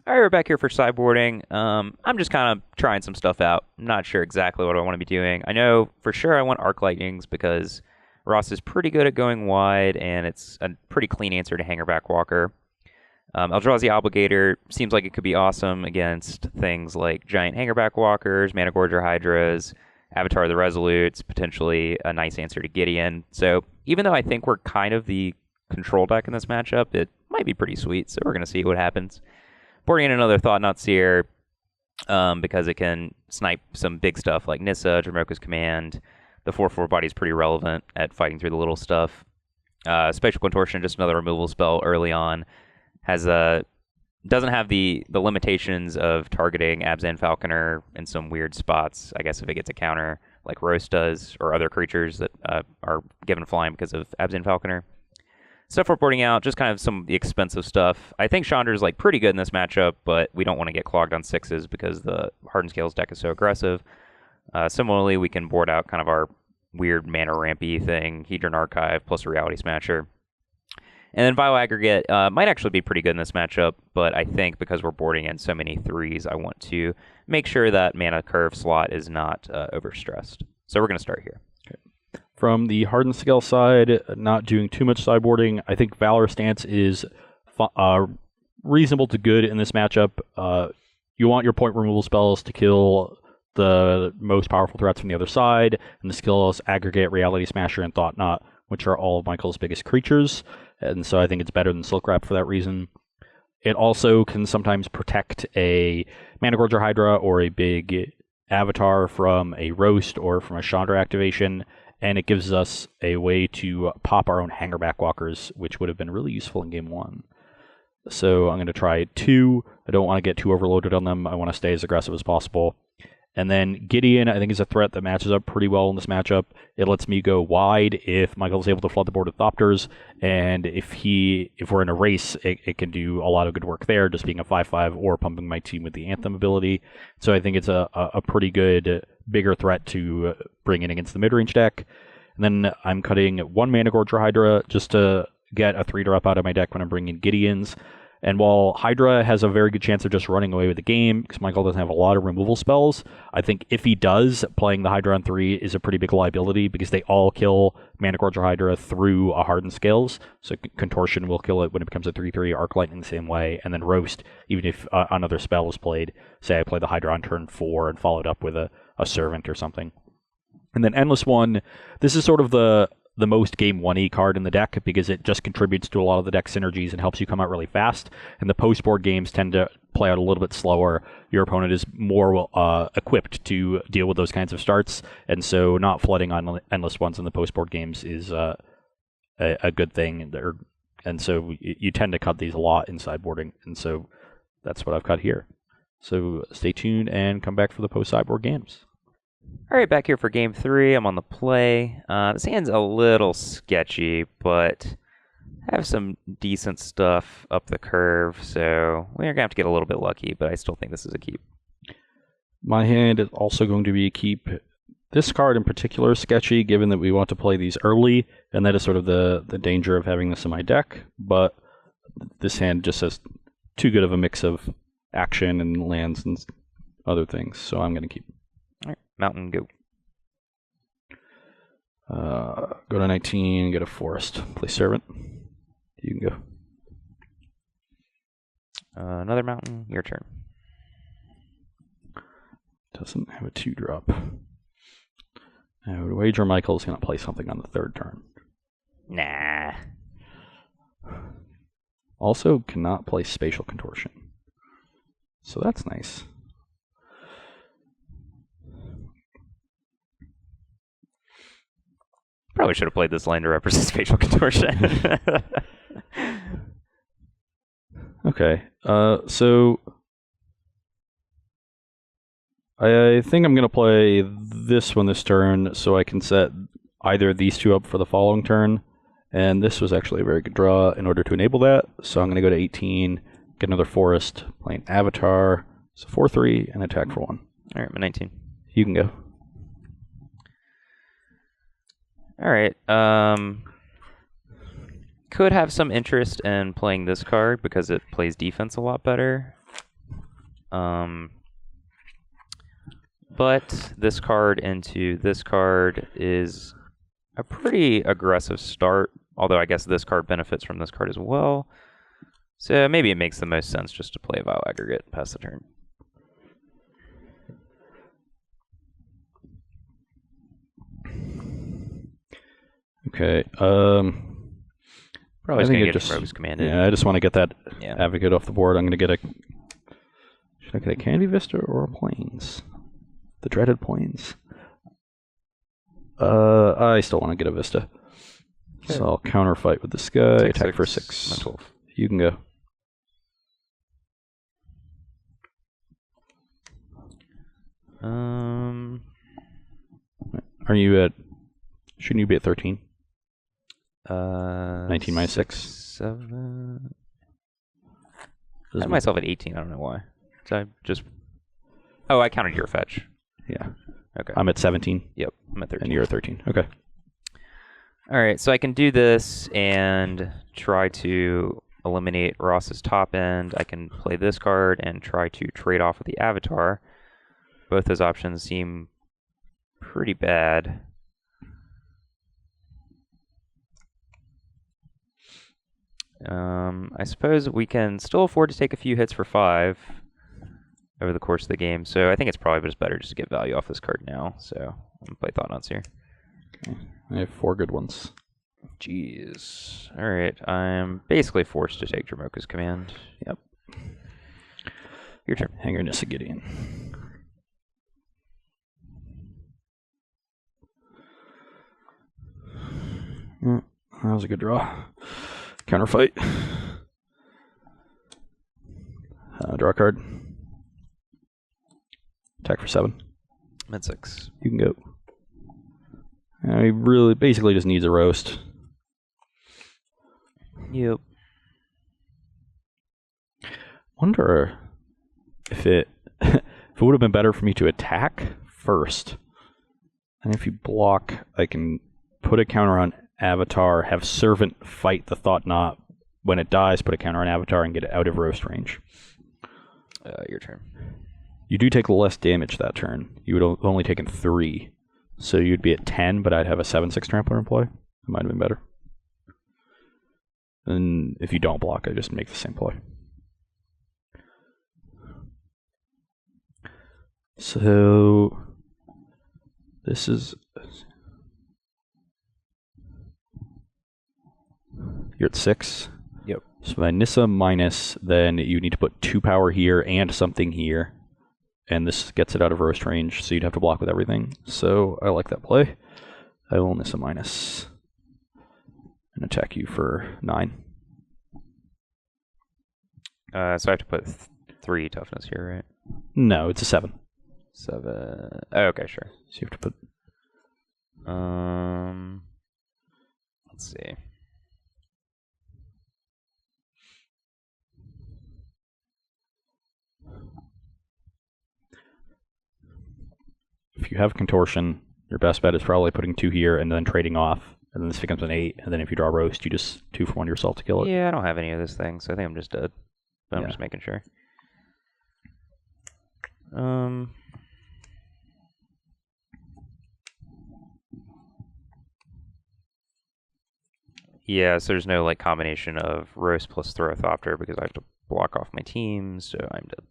All right, we're back here for sideboarding. I'm just kind of trying some stuff out. I'm not sure exactly what I want to be doing. I know for sure I want Arc Lightnings because Ross is pretty good at going wide, and it's a pretty clean answer to Hangerback Walker. Eldrazi Obligator seems like it could be awesome against things like Giant Hangerback Walkers, Managorger Hydras, Avatar of the Resolutes, potentially a nice answer to Gideon. So even though I think we're kind of the control deck in this matchup, it might be pretty sweet, so we're going to see what happens. Boarding in another Thought-Knot Seer because it can snipe some big stuff like Nissa, Dromoka's Command. The 4/4 body is pretty relevant at fighting through the little stuff. Spatial Contortion, just another removal spell early on, doesn't have the limitations of targeting Abzan Falconer in some weird spots. I guess if it gets a counter like Roast does, or other creatures that are given flying because of Abzan Falconer. Stuff we're boarding out, just kind of some of the expensive stuff. I think Chandra's like pretty good in this matchup, but we don't want to get clogged on 6s because the Hardened Scales deck is so aggressive. Similarly, we can board out kind of our weird mana rampy thing, Hedron Archive plus a Reality Smasher. And then Bioaggregate might actually be pretty good in this matchup, but I think because we're boarding in so many 3s, I want to make sure that mana curve slot is not overstressed. So we're going to start here. From the Hardened Scale side, not doing too much sideboarding, I think Valor Stance is reasonable to good in this matchup. You want your point removal spells to kill the most powerful threats from the other side, and the skills Aggregate, Reality Smasher, and Thought-Knot, which are all of Michael's biggest creatures, and so I think it's better than Silk Wrap for that reason. It also can sometimes protect a Managorger Hydra or a big Avatar from a Roast or from a Chandra activation, and it gives us a way to pop our own Hangerback Walkers, which would have been really useful in Game 1. So I'm going to try 2. I don't want to get too overloaded on them. I want to stay as aggressive as possible. And then Gideon, I think, is a threat that matches up pretty well in this matchup. It lets me go wide if Michael's able to flood the board with Thopters, and if we're in a race, it can do a lot of good work there, just being a 5/5 or pumping my team with the Anthem ability. So I think it's a pretty good, bigger threat to bring in against the mid-range deck. And then I'm cutting 1 Managorger Hydra just to get a 3-drop out of my deck when I'm bringing Gideons. And while Hydra has a very good chance of just running away with the game, because Michael doesn't have a lot of removal spells, I think if he does, playing the Hydra on 3 is a pretty big liability, because they all kill Managorger Hydra through a Hardened Scales. So Contortion will kill it when it becomes a 3/3, Arc Lightning the same way, and then Roast, even if another spell is played. Say I play the Hydra on turn 4 and followed up with a Servant or something. And then Endless One, this is sort of the most Game 1-y card in the deck because it just contributes to a lot of the deck synergies and helps you come out really fast. And the post-board games tend to play out a little bit slower. Your opponent is more equipped to deal with those kinds of starts, and so not flooding on Endless Ones in the post-board games is a good thing. And so you tend to cut these a lot in sideboarding, and so that's what I've cut here. So stay tuned and come back for the post-sideboard games. All right, back here for Game 3. I'm on the play. This hand's a little sketchy, but I have some decent stuff up the curve, so we're going to have to get a little bit lucky, but I still think this is a keep. My hand is also going to be a keep. This card in particular is sketchy, given that we want to play these early, and that is sort of the danger of having this in my deck, but this hand just has too good of a mix of action and lands and other things, so I'm going to keep. All right, Mountain, go. Go to 19, get a Forest. Play Servant. You can go. Another Mountain, your turn. Doesn't have a 2-drop. I would wager Michael's going to play something on the 3rd turn. Nah. Also cannot play Spatial Contortion. So that's nice. Probably should have played this line to represent Spatial Contortion. Okay, so I think I'm going to play this one this turn so I can set either of these 2 up for the following turn, and this was actually a very good draw in order to enable that, so I'm going to go to 18, get another Forest, play an Avatar, so 4/3, and attack for 1. All right, I'm 19. You can go. All right. Could have some interest in playing this card because it plays defense a lot better. But this card into this card is a pretty aggressive start, although I guess this card benefits from this card as well. So maybe it makes the most sense just to play Vile Aggregate and pass the turn. Okay. Probably just going to get Rogue's Commanded. Yeah, I just want to get that Advocate off the board. I'm going to get a... Should I get a Candy Vista or a Plains? The dreaded Plains. I still want to get a Vista. Okay. So I'll counterfight with this guy. Attack for 6. 12. You can go. Are you at... Shouldn't you be at 13? 19 minus 6. 7. I had myself at 18. I don't know why. So I just... Oh, I counted your fetch. Yeah. Okay. I'm at 17. Yep, I'm at 13. And you're at 13. Okay. All right, so I can do this and try to eliminate Ross's top end. I can play this card and try to trade off with the Avatar. Both those options seem pretty bad. I suppose we can still afford to take a few hits for 5 over the course of the game, so I think it's probably just better just to get value off this card now. So I'm going to play Thought-Knots here. Okay. I have 4 good ones. Jeez. Alright, I'm basically forced to take Dromoka's Command. Yep. Your turn. Hanger Nissa Gideon. That was a good draw. Counterfight. Draw a card. Attack for 7. I'm at 6. You can go. He really basically just needs a roast. Yep. Wonder if it if it would have been better for me to attack first. And if you block, I can put a counter on Avatar, have Servant fight the Thought-Knot. When it dies, put a counter on Avatar and get it out of roast range. Your turn. You do take less damage that turn. You would have only taken 3. So you'd be at 10, but I'd have a 7/6 trampler in play. It might have been better. And if you don't block, I just make the same play. So this is... You're at 6. Yep. So by Nissa minus, then you need to put 2 power here and something here. And this gets it out of roast range, so you'd have to block with everything. So I like that play. I will Nissa minus and attack you for 9. So I have to put 3 toughness here, right? No, it's a 7. 7. Oh, okay, sure. So you have to put... Let's see. If you have Contortion, your best bet is probably putting 2 here and then trading off. And then this becomes an 8. And then if you draw roast, you just 2 for 1 yourself to kill it. Yeah, I don't have any of this thing, so I think I'm just dead. But I'm just making sure. Yeah, so there's no like combination of roast plus Throw Thopter because I have to block off my team, so I'm dead.